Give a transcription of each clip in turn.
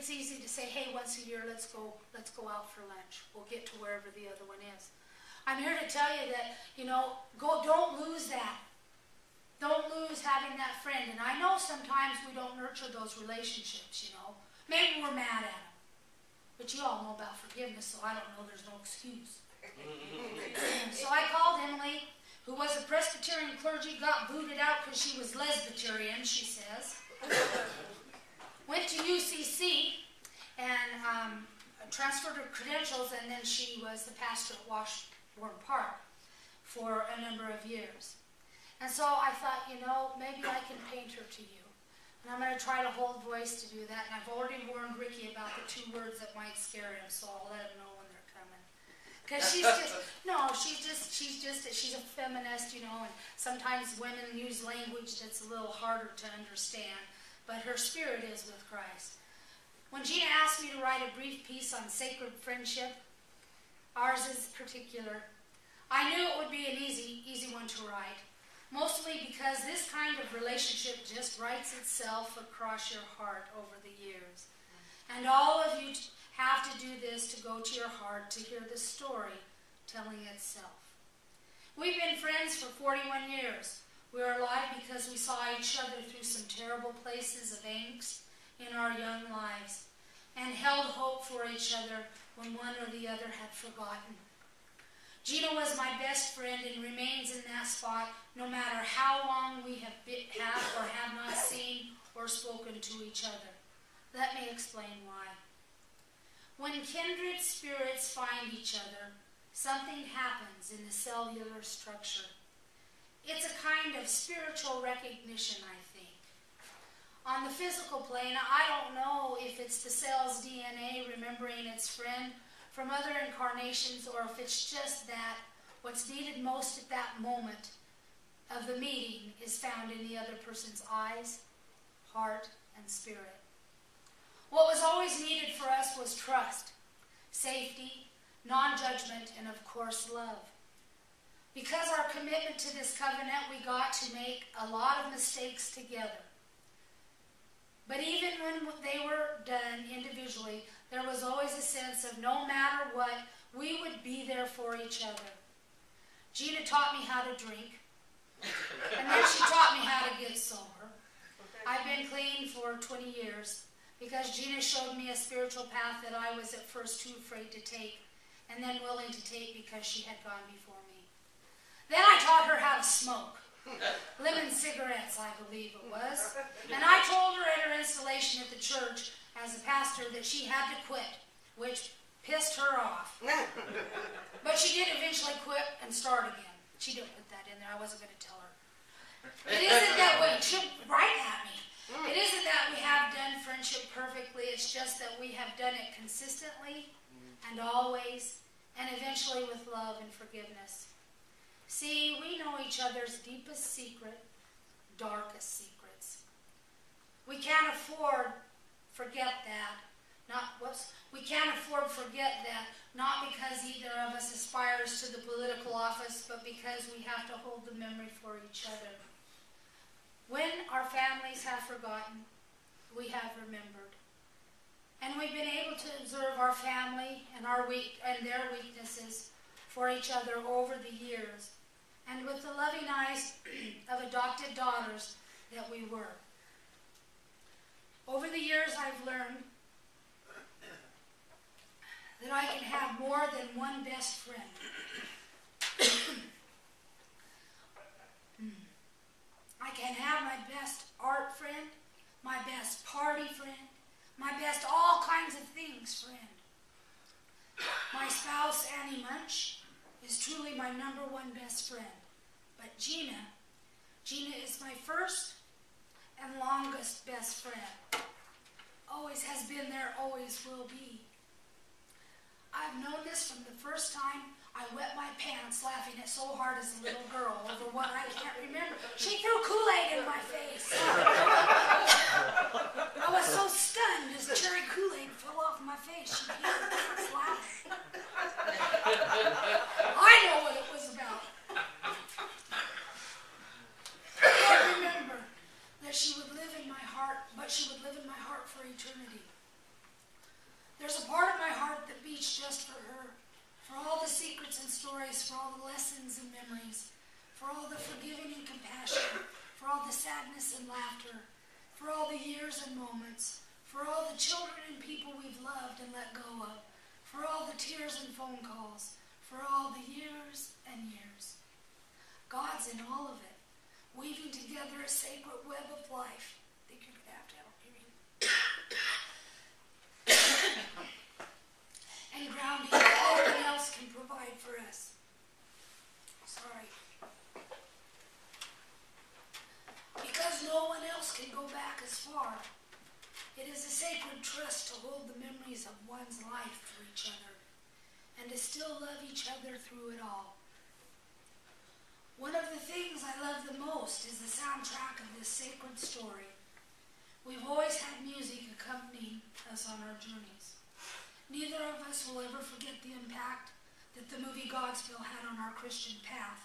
it's easy to say, hey, once a year, let's go out for lunch. We'll get to wherever the other one is. I'm here to tell you that, don't lose that. Don't lose having that friend. And I know sometimes we don't nurture those relationships, Maybe we're mad at them. But you all know about forgiveness, so I don't know, there's no excuse. So I called Emily, who was a Presbyterian clergy, got booted out because she was lesbiterian, she says. Went to UCC and transferred her credentials, and then she was the pastor at Washburn Park for a number of years. And so I thought, maybe I can paint her to you. And I'm going to try to hold voice to do that. And I've already warned Ricky about the 2 words that might scare him, so I'll let him know when they're coming. Because she's a feminist, and sometimes women use language that's a little harder to understand. But her spirit is with Christ. When Gina asked me to write a brief piece on sacred friendship, ours is particular, I knew it would be an easy one to write. Mostly because this kind of relationship just writes itself across your heart over the years. And all of you have to do this to go to your heart to hear the story telling itself. We've been friends for 41 years. We are alive because we saw each other through some terrible places of angst in our young lives and held hope for each other when one or the other had forgotten. Gina was my best friend and remains in that spot no matter how long we have or have not seen or spoken to each other. Let me explain why. When kindred spirits find each other, something happens in the cellular structure. It's a kind of spiritual recognition, I think. On the physical plane, I don't know if it's the cell's DNA remembering its friend from other incarnations, or if it's just that what's needed most at that moment of the meeting is found in the other person's eyes, heart, and spirit. What was always needed for us was trust, safety, non-judgment, and of course love. Because our commitment to this covenant, we got to make a lot of mistakes together. But even when they were done individually, there was always a sense of no matter what, we would be there for each other. Gina taught me how to drink, and then she taught me how to get sober. I've been clean for 20 years because Gina showed me a spiritual path that I was at first too afraid to take, and then willing to take because she had gone before me. Then I taught her how to smoke. Lemon cigarettes, I believe it was. And I told her at her installation at the church as a pastor that she had to quit, which pissed her off. But she did eventually quit and start again. She didn't put that in there. I wasn't going to tell her. It isn't that way. She'll write at me. It isn't that we have done friendship perfectly. It's just that we have done it consistently and always, and eventually with love and forgiveness. See, we know each other's deepest secret, darkest secrets. We can't afford forget that. We can't afford forget that, not because either of us aspires to the political office, but because we have to hold the memory for each other. When our families have forgotten, we have remembered. And we've been able to observe our family and their weaknesses for each other over the years, and with the loving eyes of adopted daughters that we were. Over the years, I've learned that I can have more than one best friend. I can have my best art friend, my best party friend, my best all kinds of things friend. My spouse, Annie Munch, is truly my #1 best friend. But Gina is my first and longest best friend. Always has been there, always will be. I've known this from the first time I wet my pants laughing at so hard as a little girl over what I can't remember. She threw Kool-Aid in my face. I was so stunned as cherry Kool-Aid fell off my face. She was laughing. I know what it was about. I can't remember that she would live in my heart, but she would live in my heart for eternity. There's a part of my heart that beats just for her, for all the secrets and stories, for all the lessons and memories, for all the forgiving and compassion, for all the sadness and laughter, for all the years and moments, for all the children and people we've loved and let go of, for all the tears and phone calls, for all the years and years. God's in all of it, weaving together a sacred web of life. I think you're going to have to help me read. And grounding that no one else can provide for us. Sorry. Because no one else can go back as far. It is a sacred trust to hold the memories of one's life for each other and to still love each other through it all. One of the things I love the most is the soundtrack of this sacred story. We've always had music accompanying us on our journeys. Neither of us will ever forget the impact that the movie Godspell had on our Christian path,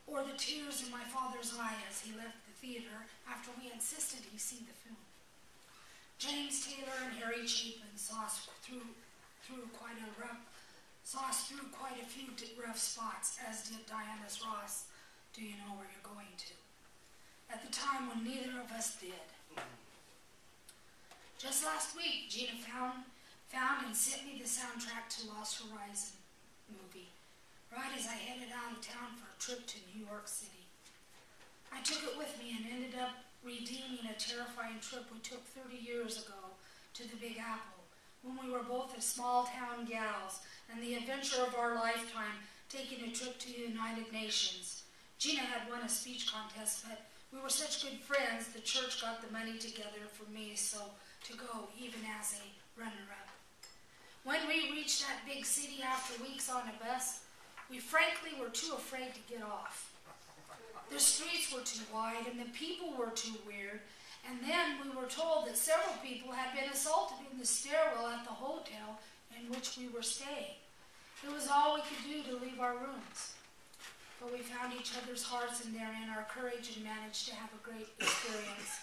or the tears in my father's eye as he left the theater after we insisted he see the film. James Taylor and Harry Chapin saw us through quite a few rough spots, as did Diana's Ross, Do You Know Where You're Going To? At the time when neither of us did. Just last week, Gina found and sent me the soundtrack to Lost Horizon movie, right as I headed out of town for a trip to New York City. I took it with me and ended up redeeming a terrifying trip we took 30 years ago to the Big Apple, when we were both as small-town gals and the adventure of our lifetime, taking a trip to the United Nations. Gina had won a speech contest, but we were such good friends, the church got the money together for me to go, even as a runner-up. When we reached that big city after weeks on a bus, we frankly were too afraid to get off. The streets were too wide and the people were too weird, and then we were told that several people had been assaulted in the stairwell at the hotel in which we were staying. It was all we could do to leave our rooms. But we found each other's hearts and therein our courage and managed to have a great experience.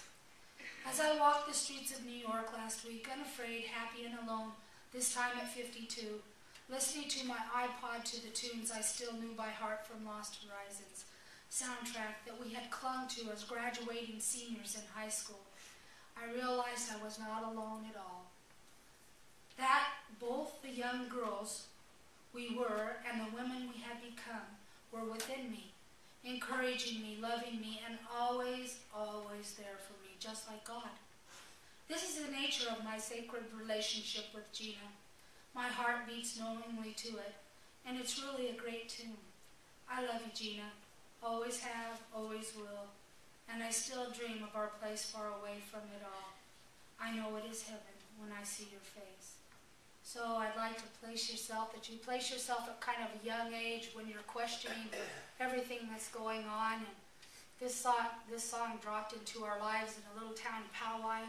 As I walked the streets of New York last week, unafraid, happy, and alone, this time at 52, listening to my iPod to the tunes I still knew by heart from Lost Horizons soundtrack that we had clung to as graduating seniors in high school, I realized I was not alone at all. That both the young girls we were and the women we had become were within me, encouraging me, loving me, and always, always there for me, just like God. This is the nature of my sacred relationship with Gina. My heart beats knowingly to it, and it's really a great tune. I love you, Gina. Always have, always will, and I still dream of our place far away from it all. I know it is heaven when I see your face. So I'd like to place yourself at kind of a young age when you're questioning everything that's going on. And this song dropped into our lives in a little town in Poway,